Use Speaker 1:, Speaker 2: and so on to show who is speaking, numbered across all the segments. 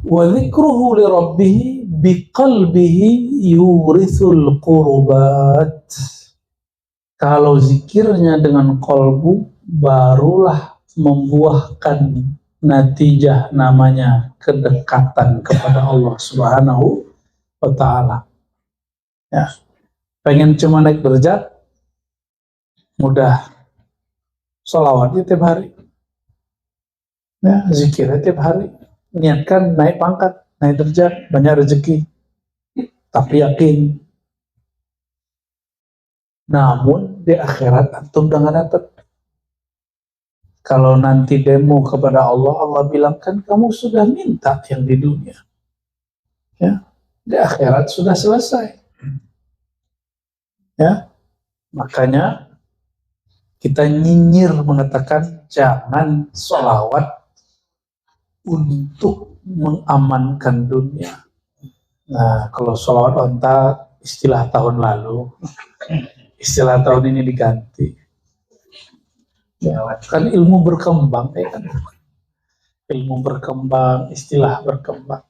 Speaker 1: Wa dzikruhu li rabbih biqalbihi yurithul qurbat. Kalau zikirnya dengan kolbu, barulah membuahkan natijah namanya kedekatan kepada Allah Subhanahu wa Ta'ala. Ya. Pengen cuma naik derajat, mudah. Sholawatnya tiap hari. Ya, zikirnya tiap hari. Niatkan naik pangkat, naik derajat, banyak rezeki. Tapi yakin. Namun di akhirat antum udah gak dapat. Kalau nanti demo kepada Allah, Allah bilang kan kamu sudah minta yang di dunia. Ya, di akhirat sudah selesai. Ya, makanya kita nyinyir mengatakan jangan sholawat untuk mengamankan dunia. Nah, kalau sholawat onta istilah tahun lalu, istilah tahun ini diganti. Ya, kan ilmu berkembang, ya kan? Ilmu berkembang, istilah berkembang.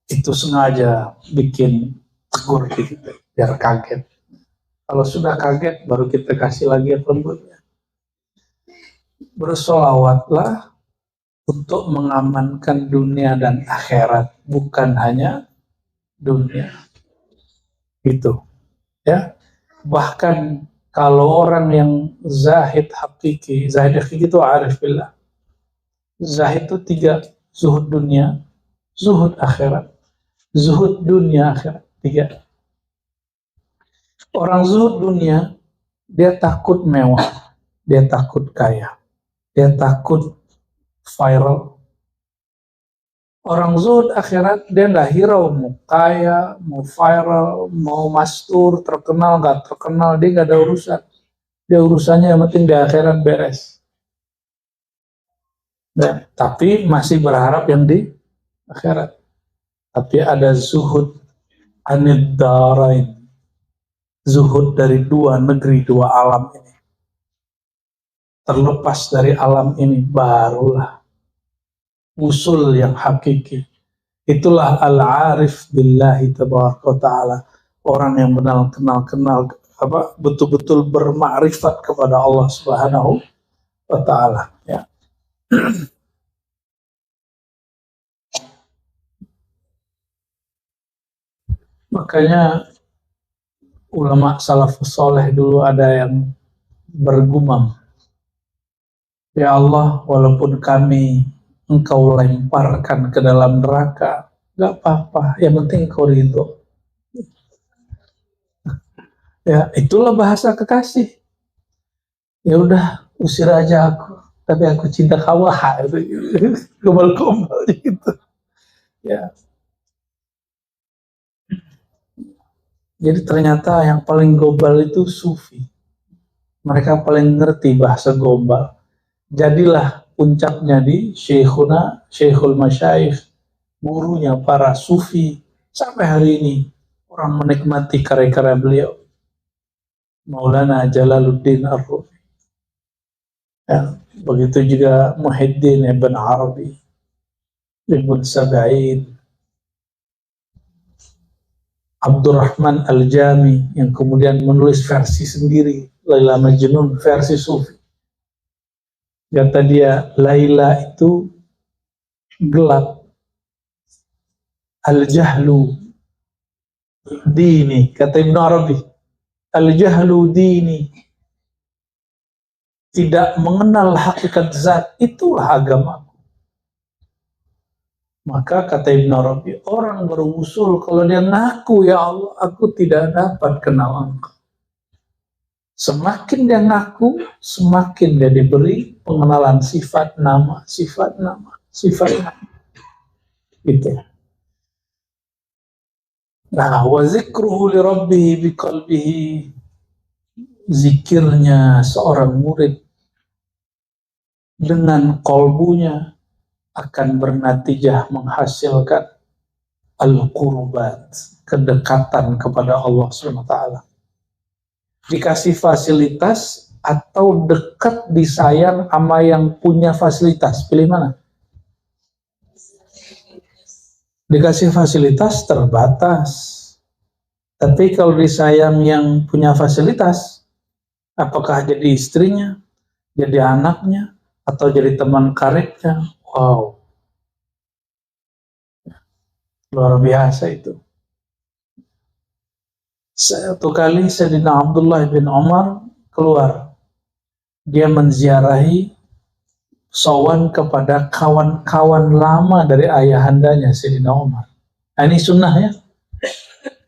Speaker 1: Itu sengaja bikin tegur kita, biar kaget. Kalau sudah kaget, baru kita kasih lagi yang lembutnya. Bersolawatlah untuk mengamankan dunia dan akhirat, bukan hanya dunia. Gitu. Ya. Bahkan kalau orang yang zahid hakiki itu arif billah. Zahid itu 3, zuhud dunia, zuhud akhirat, zuhud dunia akhirat, 3. Orang zuhud dunia, dia takut mewah, dia takut kaya, dia takut viral. Orang zuhud akhirat, dia nggak hirau mau kaya, mau viral, mau mastur, terkenal, nggak terkenal, dia nggak ada urusan. Dia urusannya yang penting di akhirat beres. Nah, tapi masih berharap yang di akhirat. Tapi ada zuhud anid darain, zuhud dari 2 negeri, 2 alam ini. Terlepas dari alam ini, barulah usul yang hakiki. Itulah al-arif billahi tabaraka wa ta'ala. Orang yang kenal betul-betul bermakrifat kepada Allah Subhanahu wa ta'ala. Ya. Makanya ulama salafus soleh dulu ada yang bergumam, ya Allah, walaupun kami Engkau lemparkan ke dalam neraka, gak apa-apa, yang penting Engkau ridho. Ya, itulah bahasa kekasih. Ya udah, usir aja aku, tapi aku cinta kamu, gombal-gombal gitu. Ya. Jadi ternyata yang paling gombal itu sufi. Mereka paling ngerti bahasa gombal. Jadilah puncaknya di Syekhul Masyayikh, gurunya para sufi. Sampai hari ini orang menikmati karya-karya beliau. Maulana Jalaluddin Ar-Rumi. Ya, begitu juga Muhyiddin Ibn Arabi, Ibn Sab'in, Abdurrahman Al-Jami yang kemudian menulis versi sendiri, Laila Majnun versi sufi. Kata dia, Laila itu gelap, al-jahlu dini. Kata Ibn Arabi, al-jahlu dini, tidak mengenal hakikat zat, itulah agama. Maka kata Ibn Arabi, orang berusul kalau dia ngaku, ya Allah, aku tidak dapat kenal Engkau. Semakin dia ngaku, semakin dia diberi pengenalan sifat nama, sifat nama, sifat nama. Gitu. Nah, wa zikruhu li rabbihi biqalbihi, zikirnya seorang murid dengan kolbunya akan bernatijah menghasilkan al-qurbat, kedekatan kepada Allah SWT. Dikasih fasilitas atau dekat disayang sama yang punya fasilitas, pilih mana? Dikasih fasilitas terbatas. Tapi kalau disayang yang punya fasilitas, apakah jadi istrinya, jadi anaknya, atau jadi teman karibnya, wow, luar biasa itu. Satu kali Sayyidina Abdullah bin Umar keluar, dia menziarahi sowan kepada kawan-kawan lama dari ayahandanya Sayyidina Umar. Nah, ini sunnah ya.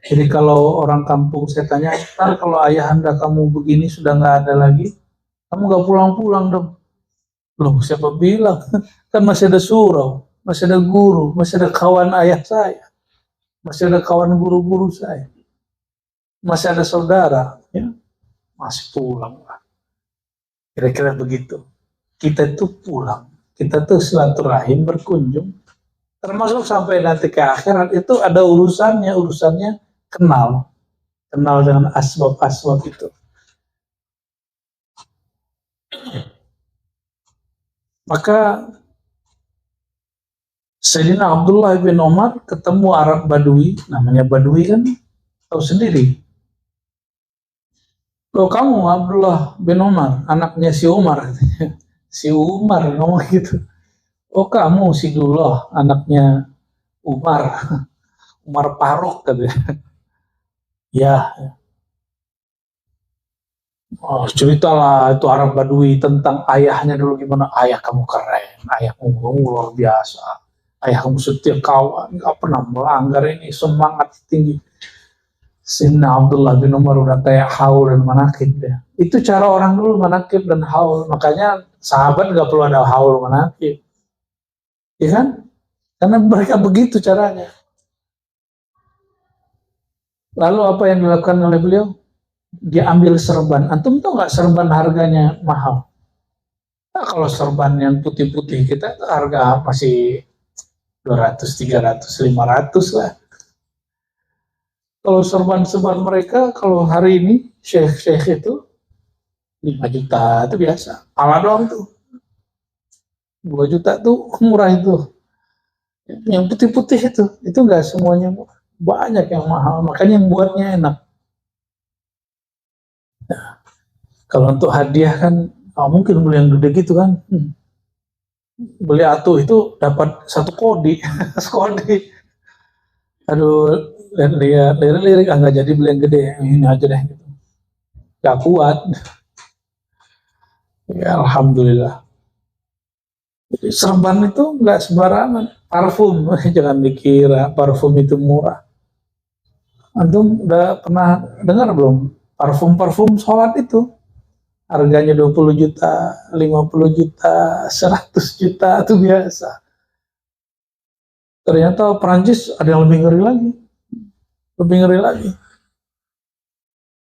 Speaker 1: Jadi kalau orang kampung saya tanya, ntar kalau ayahanda kamu begini sudah nggak ada lagi, kamu nggak pulang-pulang dong. Loh, siapa bilang? Kan masih ada surau, masih ada guru, masih ada kawan ayah saya, masih ada kawan guru-guru saya, masih ada saudara, ya, masih pulang lah. Kira-kira begitu. Kita itu pulang, kita tuh silaturahim berkunjung, termasuk sampai nanti ke akhirat itu ada urusannya kenal dengan asbab-asbab itu. Maka Sayyidina Abdullah bin Umar ketemu Arab Badui, namanya Badui kan tahu sendiri. Loh, kamu Abdullah bin Umar, anaknya si Umar, si Umar ngomong gitu. Oh, kamu si Dullah, anaknya Umar, Umar Faruk katanya. Ya, oh, ceritalah itu Arab Badui tentang ayahnya dulu gimana. Ayah kamu keren, ayah kamu luar biasa, ayah kamu setia kawan, nggak pernah melanggar, ini semangat tinggi. Sayyidina Abdullah bin Umar udah kayak haul dan manakib ya. Itu cara orang dulu manakib dan haul. Makanya sahabat nggak perlu ada haul manakib, ya kan? Karena mereka begitu caranya. Lalu apa yang dilakukan oleh beliau? Dia ambil serban. Antum tahu nggak serban harganya mahal? Nah, kalau serban yang putih-putih kita harga masih 200, 300, 500 lah. Kalau serban-serban mereka, kalau hari ini syekh-syekh itu 5 juta itu biasa. Ala doang tuh. 2 juta tuh murah itu. Yang putih-putih itu nggak semuanya murah. Banyak yang mahal, makanya yang buatnya enak. Nah, kalau untuk hadiah kan mungkin beli yang gede gitu kan. Beli atuh itu dapat 1 kodi. Kodi. Aduh, lirik nggak jadi beli yang gede, ini aja deh gitu. Gak kuat. Ya, alhamdulillah. Jadi serban itu nggak sembarangan. Parfum, jangan dikira parfum itu murah. Antum udah pernah dengar belum? Parfum sholat itu harganya 20 juta, 50 juta, 100 juta itu biasa. Ternyata Perancis ada yang lebih ngeri lagi. Lebih ngeri lagi.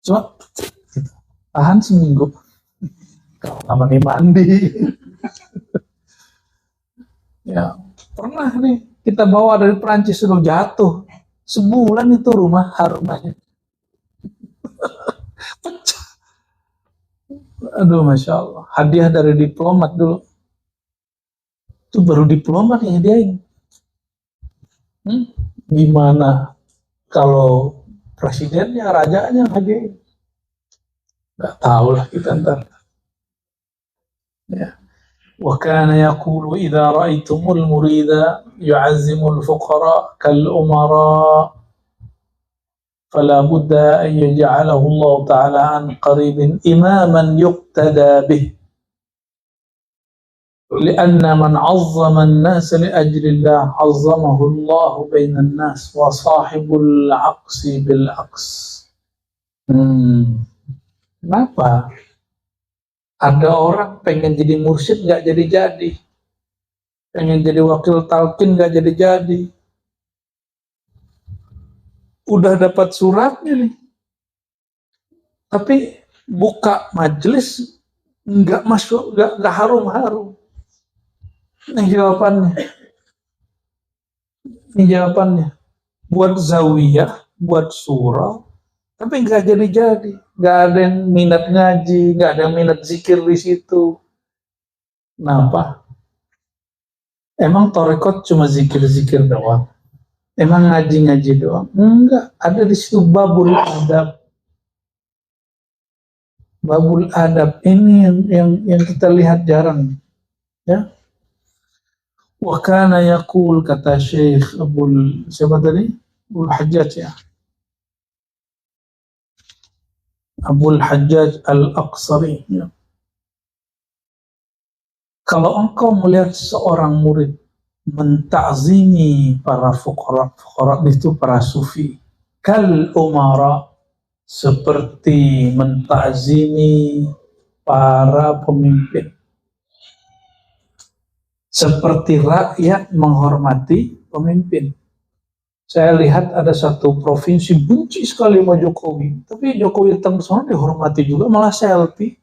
Speaker 1: Cuma tahan seminggu. Kalau nggak mandi. Ya, pernah nih kita bawa dari Perancis sudah jatuh. Sebulan itu rumahnya. Pecah. Aduh, Masya Allah. Hadiah dari diplomat dulu. Itu baru diplomat yang hadiahin. Gimana kalau presidennya, rajanya hadiahin? Gak tahu lah kita ntar. Ya. وكان يقول إذا رأيتم المريد يعزم الفقراء كالأمراء فلا بد أن يجعله الله تعالى عن قريب إماما يقتدى به لأن من عظم الناس لأجل الله عظمه الله بين الناس وصاحب العقس بالعقس. Kenapa? Ada orang pengen jadi mursyid nggak jadi-jadi, pengen jadi wakil talqin nggak jadi-jadi, udah dapat suratnya nih, tapi buka majelis nggak masuk, nggak harum-harum. Ini jawabannya, buat zawiyah, buat surau, tapi nggak jadi-jadi, nggak ada yang minat ngaji, nggak ada yang minat zikir di situ. Kenapa? Emang torekot cuma zikir-zikir doang? Emang ngaji-ngaji doang? Enggak, ada di situ babul adab. Babul adab ini yang kita lihat jarang, ya. Wa kana yaqul, kata Syekh siapa tadi? Abul Hajjaj, ya. Abul Hajjaj Al-Aqsari, ya. Kalau engkau melihat seorang murid mentazimi para fuqara itu para sufi, kal umara, seperti mentazimi para pemimpin, seperti rakyat menghormati pemimpin. Saya lihat ada satu provinsi benci sekali sama Jokowi, tapi Jokowi datang ke sana dihormati juga, malah selfie.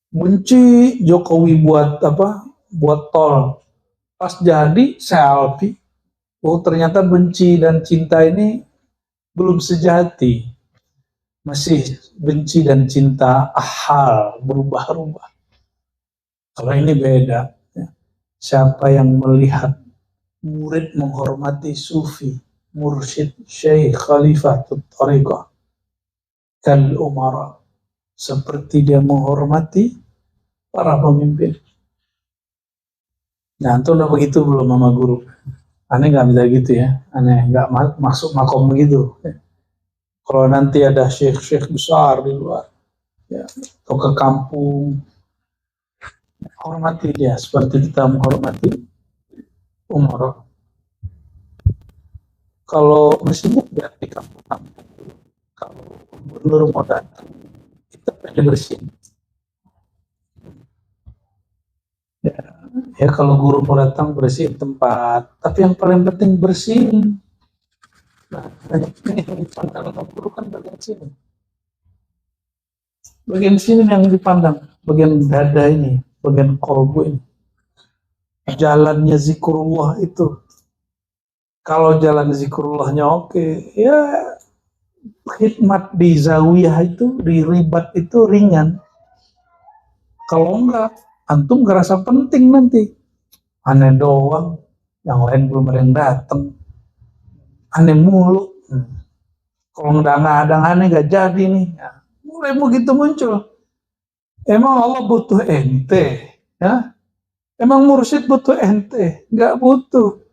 Speaker 1: Benci Jokowi buat apa? Buat tol. Pas jadi selfie. Oh, ternyata benci dan cinta ini belum sejati. Masih benci dan cinta ahal, berubah-ubah. Kalau ini beda. Siapa yang melihat murid menghormati sufi, mursyid, syekh, khalifah, thariqah, kal umara, seperti dia menghormati para pemimpin. Nah, antum udah begitu belum sama guru? Aneh nggak bisa gitu ya, aneh nggak masuk makom begitu. Kalau nanti ada syekh-syekh besar di luar, ya, atau ke kampung, hormati dia seperti kita menghormati umar. Kalau masjid biar di kampung-kampung, kalau gubernur mau datang, kita pengen bersihin. Ya kalau guru mau datang bersihin tempat, tapi yang paling penting bersihin. Nah, ini yang dipandang sama guru kan bagian sini. Bagian sini yang dipandang, bagian dada ini, bagian kolbu ini. Jalannya zikrullah itu. Kalau jalan zikrullahnya oke, ya khidmat di zawiyah itu, di ribat itu ringan. Kalau enggak, antum ngerasa penting nanti. Aneh doang, yang lain belum ada yang datang. Aneh mulu. Kalau nggak ada aneh nggak jadi nih. Ya, mulai begitu muncul. Emang Allah butuh ente, ya? Emang mursyid butuh ente? Nggak butuh.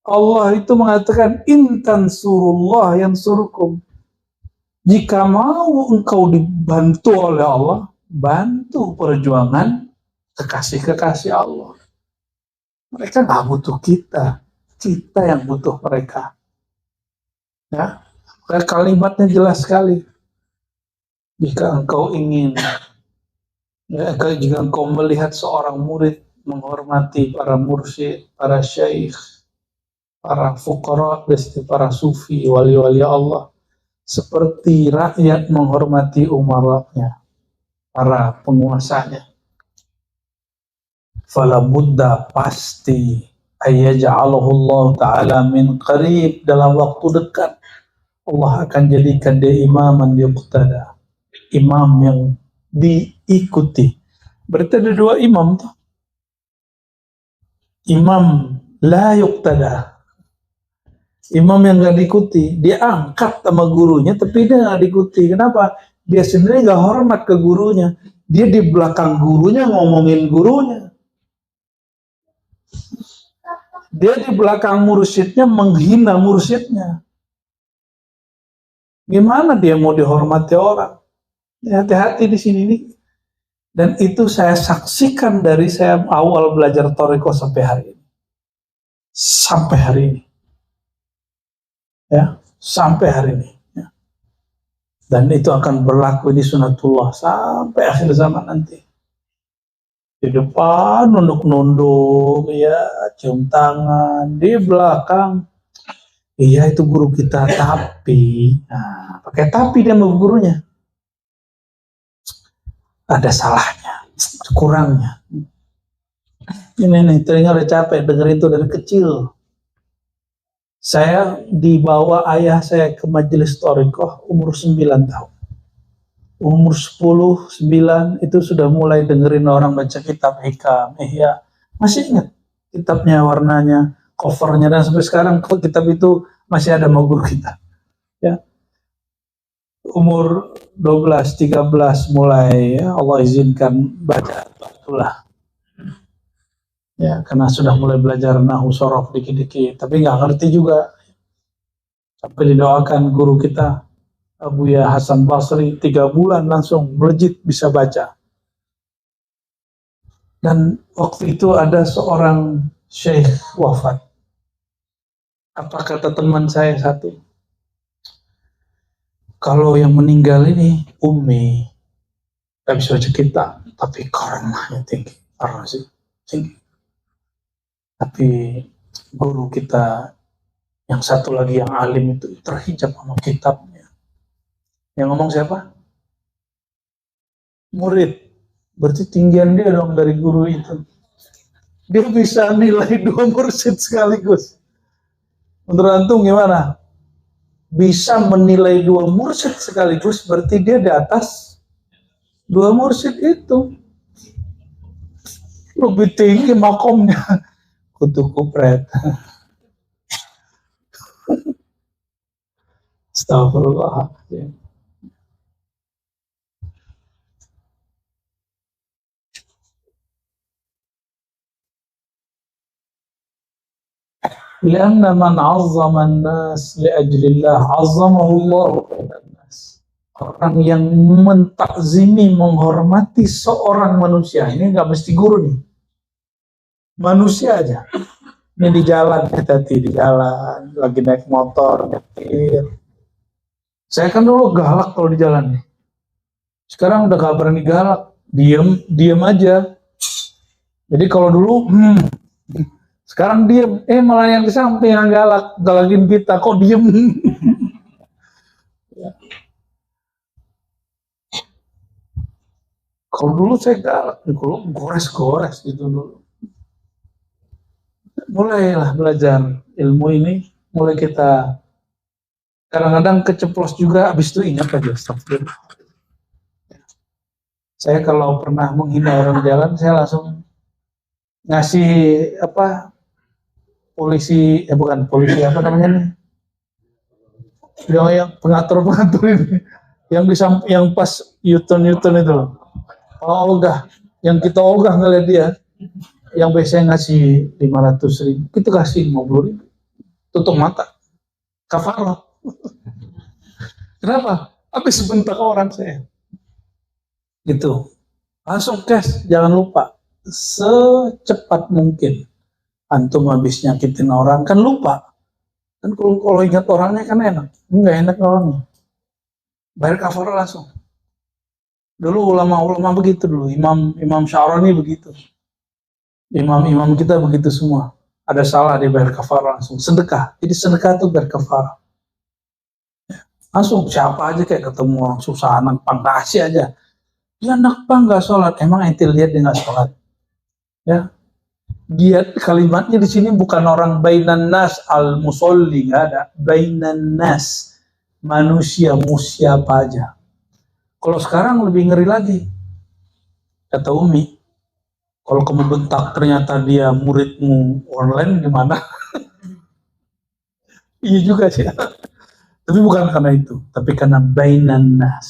Speaker 1: Allah itu mengatakan intan surullah yang surukum. Jika mau engkau dibantu oleh Allah, bantu perjuangan kekasih-kekasih Allah. Mereka nggak butuh kita, kita yang butuh mereka. Ya, kalimatnya jelas sekali. Jika engkau ingin, ya, jika engkau melihat seorang murid menghormati para mursyid, para syekh, para fuqara, para sufi, wali-wali Allah, seperti rakyat menghormati umaranya, para penguasanya. Fala budda, pasti ayyaj'alahu Allah Ta'ala min qarib, dalam waktu dekat Allah akan jadikan dia imaman yuqtada, imam yang diikuti. Berarti ada dua imam tuh. Imam la yuqtada, imam yang gak diikuti. Dia angkat sama gurunya tapi dia gak diikuti. Kenapa? Dia sendiri gak hormat ke gurunya. Dia di belakang gurunya ngomongin gurunya. Dia di belakang mursyidnya menghina mursyidnya. Gimana dia mau dihormati orang? Hati-hati di sini nih. Dan itu saya saksikan dari saya awal belajar thariqah sampai hari ini. Sampai hari ini. Ya, sampai hari ini. Ya. Dan itu akan berlaku di sunatullah sampai akhir zaman nanti. Di depan nunduk-nunduk, ya, cium tangan. Di belakang, iya itu guru kita, tapi, nah, pakai tapi dia sama gurunya. Ada salahnya, kurangnya. Ini nih, telinga udah capek denger itu dari kecil. Saya dibawa ayah saya ke majelis thariqah umur 9 tahun. umur 10, 9 itu sudah mulai dengerin orang baca kitab hikam, ihya. Masih ingat kitabnya, warnanya, covernya, dan sampai sekarang kitab itu masih ada sama guru kita. Ya. Umur 12, 13 mulai ya, Allah izinkan baca itulah. Ya, karena sudah mulai belajar nahu sorof dikit-dikit, tapi nggak ngerti juga. Sampai didoakan guru kita Abu Ya Hasan Basri 3 bulan langsung melejit bisa baca. Dan waktu itu ada seorang syekh wafat. Apa kata teman saya satu? Kalau yang meninggal ini Umi, gak bisa baca kita, tapi karamahnya tinggi, sih tinggi. Tapi guru kita yang satu lagi yang alim itu terhijab sama kitabnya. Yang ngomong siapa? Murid. Berarti tinggian dia dong dari guru itu. Dia bisa nilai 2 mursyid sekaligus. Menurut antum gimana? Bisa menilai 2 mursyid sekaligus, berarti dia di atas 2 mursyid itu. Lebih tinggi makomnya. Kutu kupret. Astagfirullahaladzim. Lianna man 'azzama an-nas li ajlillah 'azzamahu Allah an-nas. Orang yang mentakzimi, menghormati seorang manusia, ini nggak mesti guru nih, manusia aja. Ini di jalan, hati-hati di jalan, lagi naik motor, nyetir. Saya kan dulu galak kalau di jalan nih. Sekarang udah gak berani galak, diem aja. Jadi kalau dulu, sekarang diem, malah yang di samping yang galakin kita, kok diem? Ya. Kalau dulu saya galak, kalau gores-gores gitu dulu. Mulailah belajar ilmu ini, mulai kita kadang-kadang keceplos juga, habis itu ingat aja, astagfirullah. Saya kalau pernah menghina orang jalan, saya langsung ngasih polisi, bukan polisi, apa namanya nih? Yang pengatur ini, yang pas U-turn itu, ogah, yang kita ogah ngeliat dia, yang biasanya ngasih 500.000, kita kasih 50.000, tutup mata, kafarah. Kenapa? Habis sebentar orang saya. Gitu. Langsung cash, jangan lupa. Secepat mungkin. Antum habis nyakitin orang, kan lupa. Kan kalau ingat orangnya kan enak. Enggak enak orangnya. Bayar kafarah langsung. Dulu ulama-ulama begitu dulu. Imam Sya'rani begitu. Imam-imam kita begitu semua. Ada salah dia bayar kafarah langsung. Sedekah. Jadi sedekah itu bayar kafarah. Langsung siapa aja kayak ketemu orang susah, anak pang kasih aja. Ya anak pang gak sholat. Emang ente lihat dia gak sholat? Ya. Dia kalimatnya di sini bukan orang bainan nas al-musolli, nggak ada. Bainan nas, manusia, siapa aja. Kalau sekarang lebih ngeri lagi. Kata Umi, kalau kamu bentak ternyata dia muridmu online gimana? Iya juga sih. Tapi bukan karena itu, tapi karena bainan nas.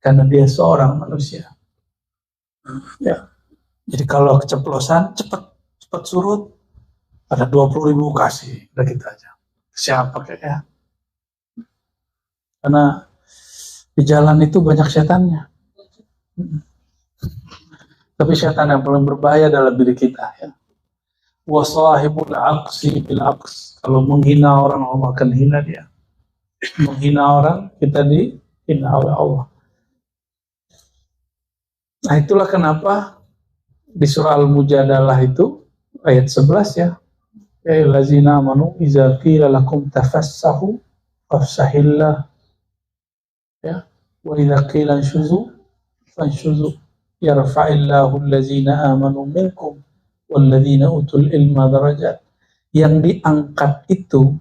Speaker 1: Karena dia seorang manusia. Ya. Jadi kalau keceplosan, cepat surut, ada 20.000 kasih, udah gitu aja. Siapa kayaknya? Karena di jalan itu banyak setannya. Tapi setan yang paling berbahaya adalah diri kita. Ya. Wasahibul aqsi bil aqs. Kalau menghina orang, Allah akan hina dia. Menghina orang, kita dihina oleh Allah. Nah itulah kenapa di surah Al-Mujadalah itu ayat 11 ya. Ya ayyuhallazina amanu idza qila lakum tafassahu fafsahillah. Ya. Wa idza qila anshuzu fanshuzu yarfa'illahu allazina amanu minkum walladzina utul ilma darajat. Yang diangkat itu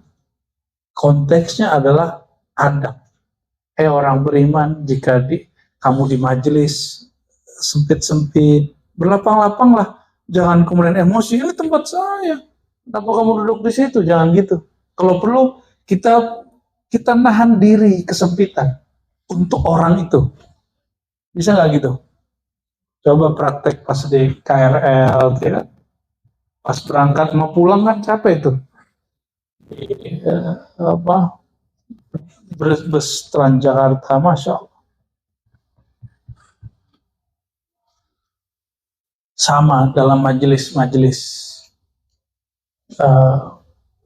Speaker 1: konteksnya adalah adab. Orang beriman jika kamu di majelis sempit-sempit, berlapang-lapang lah. Jangan kemudian emosi, ini tempat saya, kenapa kamu duduk di situ? Jangan gitu. Kalau perlu kita nahan diri kesempitan untuk orang itu. Bisa nggak gitu? Coba praktek pas di KRL, ya. Pas berangkat mau pulang kan capek itu. Bus Transjakarta, Masya Allah. Sama dalam majelis-majelis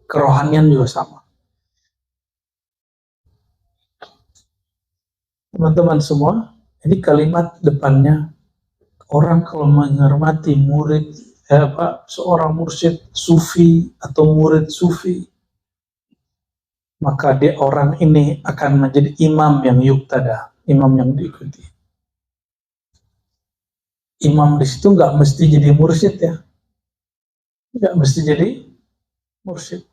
Speaker 1: kerohanian juga sama. Teman-teman semua, ini kalimat depannya, orang kalau menghormati murid, seorang mursyid sufi atau murid sufi, maka dia orang ini akan menjadi imam yang yuktada, imam yang diikuti. Imam di situ nggak mesti jadi mursyid ya, nggak mesti jadi mursyid.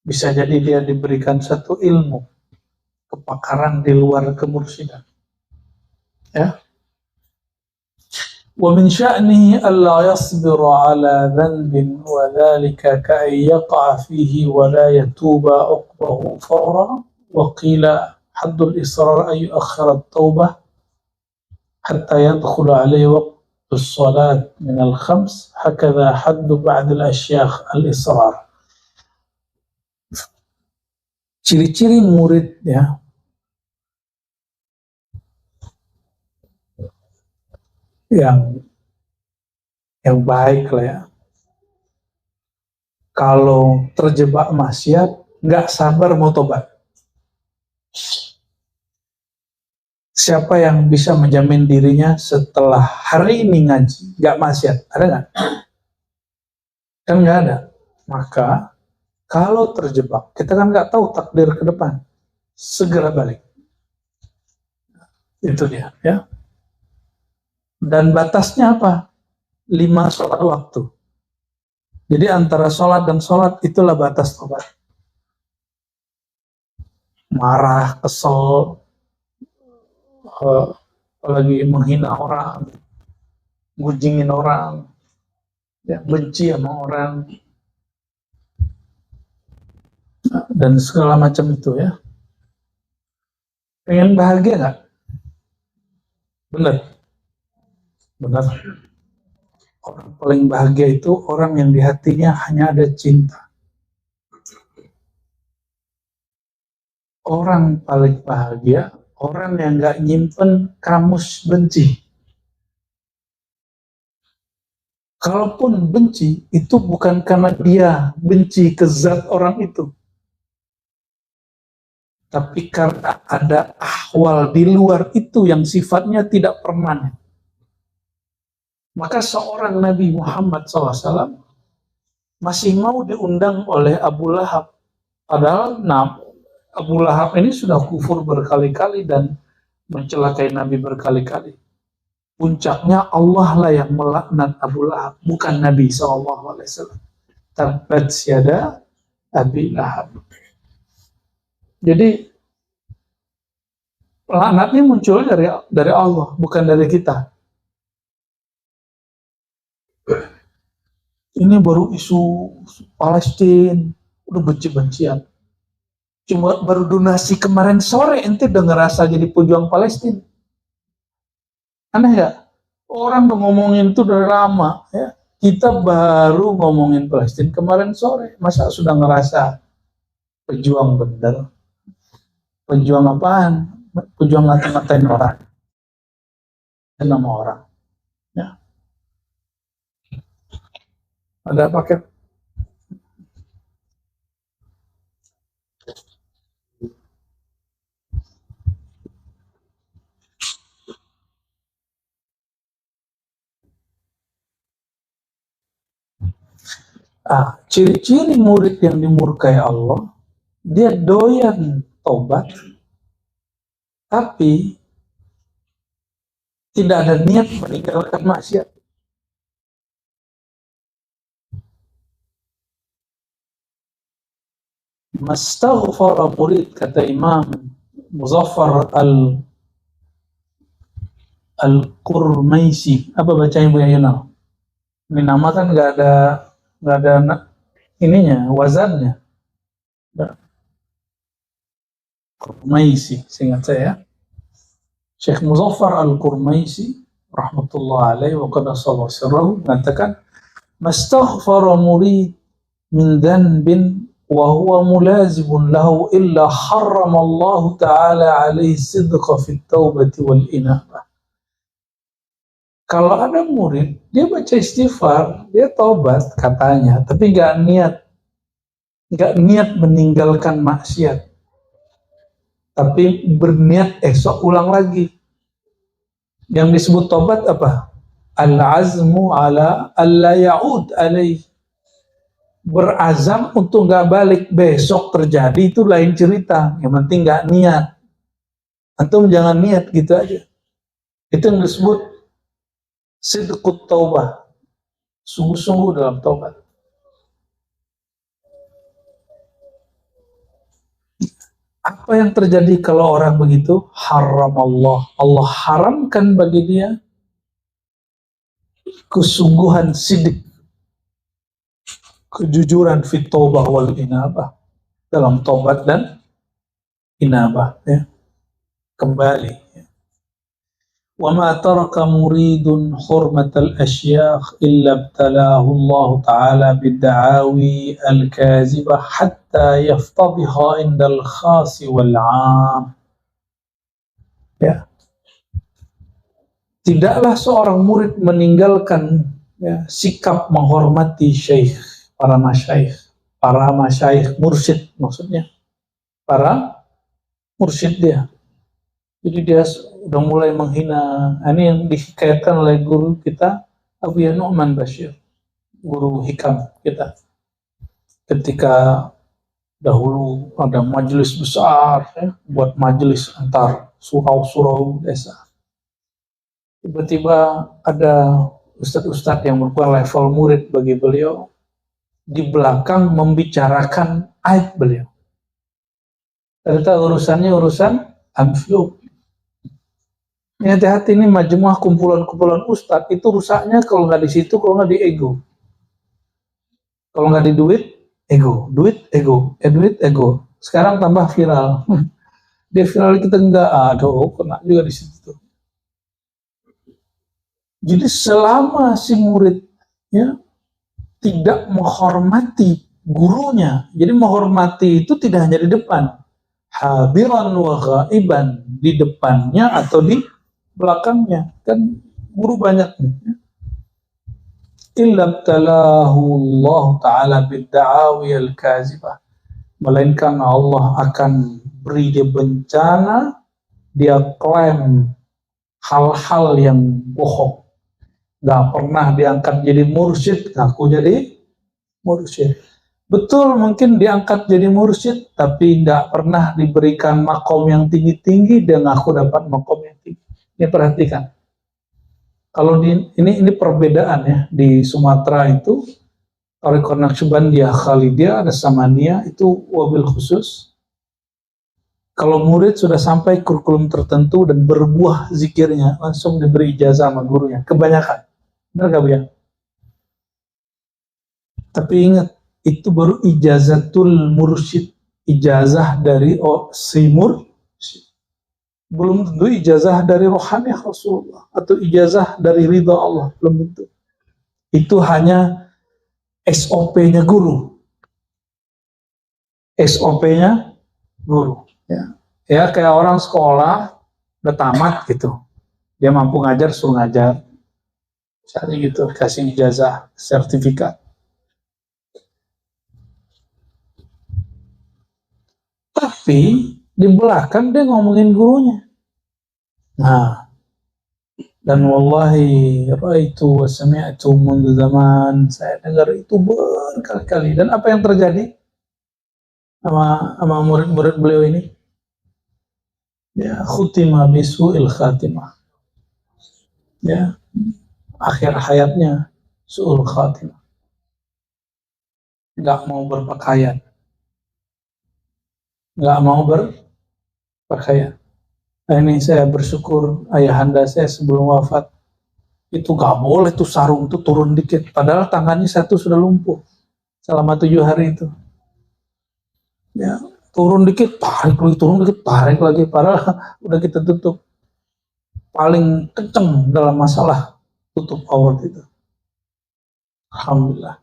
Speaker 1: Bisa jadi dia diberikan satu ilmu, kepakaran di luar kemursidan. Ya. Wa min sya'nihi alla yasbira ala dhanbin wa dhalika ka'an yaqa'a fihi wa la yatuba uqbahu fawra wa qila haddul israr ay yu'akhkhira at-taubah hatta yadkhula alayhi waqtu as-salat min al-khams hakadha haddu ba'd al-ashyakh al-israr. Ciri-ciri murid ya yang baik lah ya. Kalau terjebak maksiat, nggak sabar mau tobat. Siapa yang bisa menjamin dirinya setelah hari ini ngaji, nggak maksiat? Ada nggak? Kan nggak ada. Maka kalau terjebak, kita kan nggak tahu takdir ke depan. Segera balik. Itu dia, ya. Dan batasnya apa? 5 sholat waktu. Jadi antara sholat dan sholat itulah batas tobat. Marah, kesel, lagi menghina orang, gunjingin orang, ya, benci sama orang, dan segala macam itu ya. Pengen bahagia nggak? Benar. Benar. Orang paling bahagia itu orang yang di hatinya hanya ada cinta. Orang paling bahagia orang yang nggak nyimpen kamus benci. Kalaupun benci, itu bukan karena dia benci ke zat orang itu, tapi karena ada ahwal di luar itu yang sifatnya tidak permanen. Maka seorang Nabi Muhammad SAW masih mau diundang oleh Abu Lahab. Padahal Abu Lahab ini sudah kufur berkali-kali dan mencelakai Nabi berkali-kali. Puncaknya Allah lah yang melaknat Abu Lahab, bukan Nabi SAW. Tabbat yada Abi Lahab. Jadi laknatnya muncul dari Allah, bukan dari kita. Ini baru isu Palestina, udah benci-bencian. Cuma baru donasi kemarin sore, ente udah ngerasa jadi pejuang Palestina. Aneh ya? Orang udah ngomongin itu udah lama, ya. Kita baru ngomongin Palestina kemarin sore, masa sudah ngerasa pejuang bener? Pejuang apaan? Pejuang ngata-ngatain orang, nama orang. Ya. Ada paket. Ciri-ciri murid yang dimurkai Allah, dia doyan tobat, tapi tidak ada niat meninggalkan maksiat. Mastaghfara murid, kata Imam Muzaffar Al-Qurmaisi. Apa bacanya Bu Yunal? Ini nama kan nggak ada ininya, wazannya. Qurmaisi, seingat saya. Syekh Muzaffar Al-Qurmaisi rahmatullah alaihi wa qadassallahu sirrahu mengatakan, "Mastaghfara murid min dhanbin wa huwa mulazibun lahu illa harramallahu ta'ala alaihi sidqa fit taubati wal inabah." Kalau ada murid, dia baca istighfar, dia taubat katanya, tapi nggak niat meninggalkan maksiat, tapi berniat esok ulang lagi. Yang disebut taubat apa? Al-azmu ala alla ya'ud alaih. Berazam untuk nggak balik besok terjadi, itu lain cerita. Yang penting nggak niat. Antum jangan niat gitu aja. Itu yang disebut sidqut taubah, sungguh-sungguh dalam taubat. Apa yang terjadi kalau orang begitu? Haram Allah haramkan bagi dia kesungguhan sidik, kejujuran fit taubah wal inabah, dalam taubat dan inabah, ya, kembali. وَمَا تَرَكَ مُرِيدٌ حُرْمَةَ الْأَشْيَاخِ إِلَّا ابْتَلَاهُ اللَّهُ تَعَالَى بِالدَّعَاوِي الْكَاذِبَةِ حَتَّى يَفْتَضِحَ عِنْدَ الْخَاصِ وَالْعَامِّ. Ya. Tidaklah seorang murid meninggalkan, ya, sikap menghormati syekh, para masyayikh, mursyid maksudnya, para mursyid dia. Jadi dia udah mulai menghina. Ini yang dihikayatkan oleh guru kita, Abu Nu'man Bashir, guru hikam kita. Ketika dahulu ada majelis besar, ya, buat majelis antar surau-surau desa. Tiba-tiba ada ustadz-ustadz yang merupakan level murid bagi beliau, di belakang membicarakan aib beliau. Ternyata urusannya urusan amfluk. Ya, hati-hati, ini majmuah kumpulan-kumpulan ustadz, itu rusaknya kalau nggak di situ, kalau nggak di ego. Kalau nggak di duit, ego. Duit, ego. Sekarang tambah viral. Dia viral, kita nggak, aduh, kena juga di situ. Jadi selama si murid, ya, tidak menghormati gurunya, jadi menghormati itu tidak hanya di depan, hadiran wa ghaiban, di depannya atau di belakangnya, kan guru banyak nih. Illa btalahu Allah Ta'ala bidda'awi al-kazibah, melainkan Allah akan beri dia bencana, dia klaim hal-hal yang bohong. Gak pernah diangkat jadi mursyid, ngaku jadi mursyid. Betul, mungkin diangkat jadi mursyid, tapi gak pernah diberikan makom yang tinggi-tinggi, dia ngaku dapat makom yang tinggi. Ini perhatikan. Kalau ini perbedaan ya, di Sumatera itu Thariqah Naqsyabandiyah Khalidiyah ada Samaniyah itu wabil khusus. Kalau murid sudah sampai kurikulum tertentu dan berbuah zikirnya, langsung diberi ijazah sama gurunya. Kebanyakan. Benar gak Bu ya? Tapi ingat, itu baru ijazatul mursyid. Ijazah dari si mursyid. Belum tentu ijazah dari rohani Rasulullah atau ijazah dari ridha Allah, belum tentu. Itu hanya SOP-nya guru. SOP-nya guru. Ya, kayak orang sekolah udah tamat gitu. Dia mampu ngajar, suruh ngajar. Misalnya gitu, kasih ijazah, sertifikat. Tapi di belakang dia ngomongin gurunya. Nah, dan wallahi ra'aitu wa sami'tu mundu zaman, saya dengar itu berkali-kali. Dan apa yang terjadi sama murid-murid beliau ini? Ya, khutimah bisu'il khatimah. Ya, akhir hayatnya su'ul khatimah. Nggak mau berpakaian. Nggak mau berpakaian. Ini saya bersyukur ayahanda saya sebelum wafat itu gak boleh tuh sarung tuh turun dikit, padahal tangannya satu sudah lumpuh selama 7 hari itu. Ya, turun dikit, tarik lagi, turun dikit, tarik lagi, padahal udah kita tutup. Paling kenceng dalam masalah tutup aurat itu. Alhamdulillah.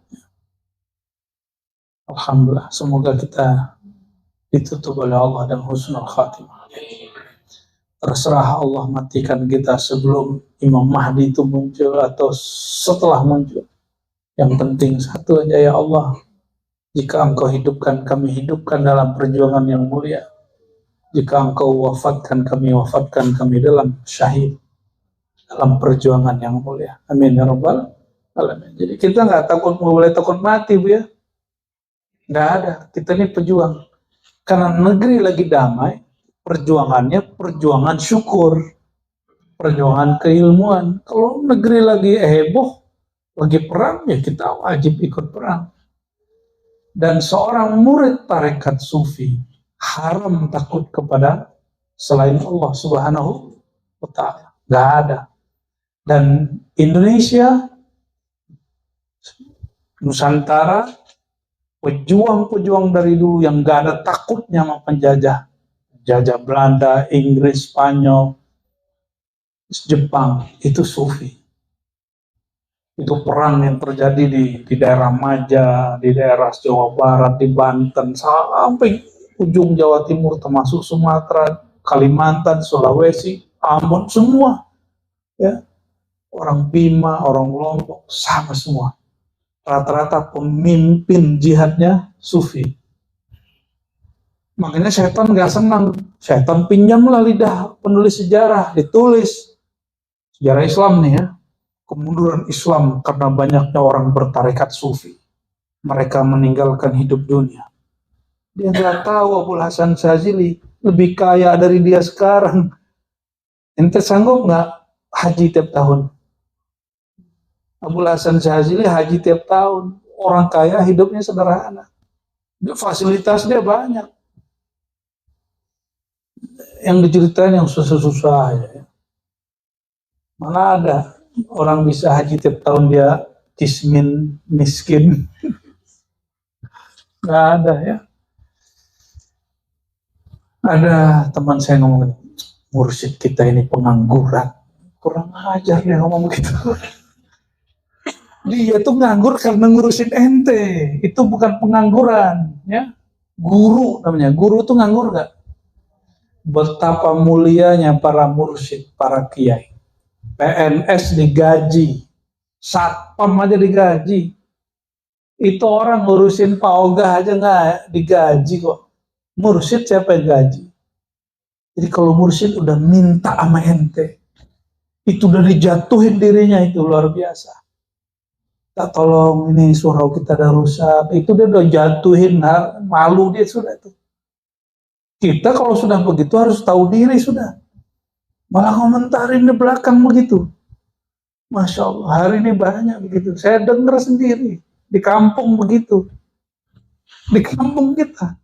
Speaker 1: Alhamdulillah. Semoga kita ditutup oleh Allah dan husnul khatimah. Terserah Allah matikan kita sebelum Imam Mahdi itu muncul atau setelah muncul. Yang penting satu aja, ya Allah, jika Engkau hidupkan, kami hidupkan dalam perjuangan yang mulia. Jika Engkau wafatkan, kami wafatkan, kami dalam syahid, dalam perjuangan yang mulia. Amin ya rabbal alamin. Jadi kita nggak boleh takut mati, Bu ya. Nggak ada. Kita ini pejuang. Karena negeri lagi damai, perjuangannya perjuangan syukur, perjuangan keilmuan. Kalau negeri lagi heboh, lagi perang, ya kita wajib ikut perang. Dan seorang murid tarekat sufi haram takut kepada selain Allah Subhanahu wa ta'ala. Gak ada. Dan Indonesia, Nusantara, pejuang-pejuang dari dulu yang gak ada takutnya sama penjajah. Jajah Belanda, Inggris, Spanyol, Jepang, itu sufi. Itu perang yang terjadi di daerah Maja, di daerah Jawa Barat, di Banten, sampai ujung Jawa Timur, termasuk Sumatera, Kalimantan, Sulawesi, Ambon, semua. Ya, orang Bima, orang Lombok, sama semua. Rata-rata pemimpin jihadnya sufi. Makanya setan gak senang. Setan pinjamlah lidah penulis sejarah, ditulis sejarah Islam nih ya. Kemunduran Islam karena banyaknya orang bertarekat sufi. Mereka meninggalkan hidup dunia. Dia nggak tahu Abul Hasan Syazili lebih kaya dari dia sekarang. Ente sanggup nggak haji tiap tahun? Abul Hasan Syazili haji tiap tahun. Orang kaya hidupnya sederhana. Fasilitas dia banyak. Yang diceritain yang susah-susah ya. Mana ada orang bisa haji tiap tahun dia kismin, miskin. Nggak ada ya. Ada teman saya ngomong, mursyid kita ini pengangguran. Kurang ajar dia ngomong begitu. Dia tuh nganggur karena ngurusin ente. Itu bukan pengangguran ya. Guru namanya. Guru tuh nganggur nggak? Betapa mulianya para mursyid, para kiai. PNS digaji, satpam aja digaji. Itu orang ngurusin Pak Ogah aja nggak digaji kok. Mursyid siapa yang gaji? Jadi kalau mursyid udah minta sama ente, itu udah dijatuhin dirinya, itu luar biasa. Tak tolong ini surau kita ada rusak, itu dia udah jatuhin, malu dia sudah tuh. Kita kalau sudah begitu harus tahu diri sudah. Malah komentarin di belakang begitu. Masya Allah, hari ini banyak begitu. Saya dengar sendiri. Di kampung begitu. Di kampung kita.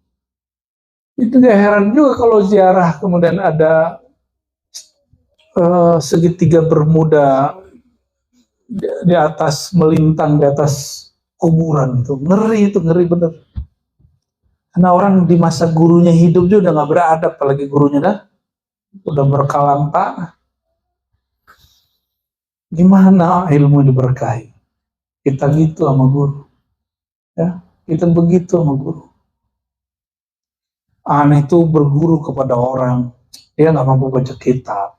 Speaker 1: Itu gak heran juga kalau ziarah kemudian ada segitiga bermuda di atas, melintang di atas kuburan. Itu ngeri bener. Karena orang di masa gurunya hidup juga udah gak beradab, apalagi gurunya udah berkalang tanah. Gimana ilmu diberkahi? Kita gitu sama guru. Ya, kita begitu sama guru. Aneh itu berguru kepada orang, dia nggak mampu baca kitab.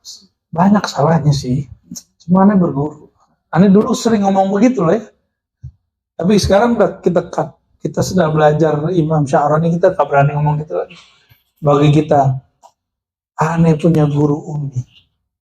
Speaker 1: Banyak salahnya sih. Cuma aneh berguru. Aneh dulu sering ngomong begitu loh ya. Tapi sekarang udah kita sudah belajar Imam Sya'rani, kita nggak berani ngomong gitu lagi. Bagi kita, aneh punya guru umi.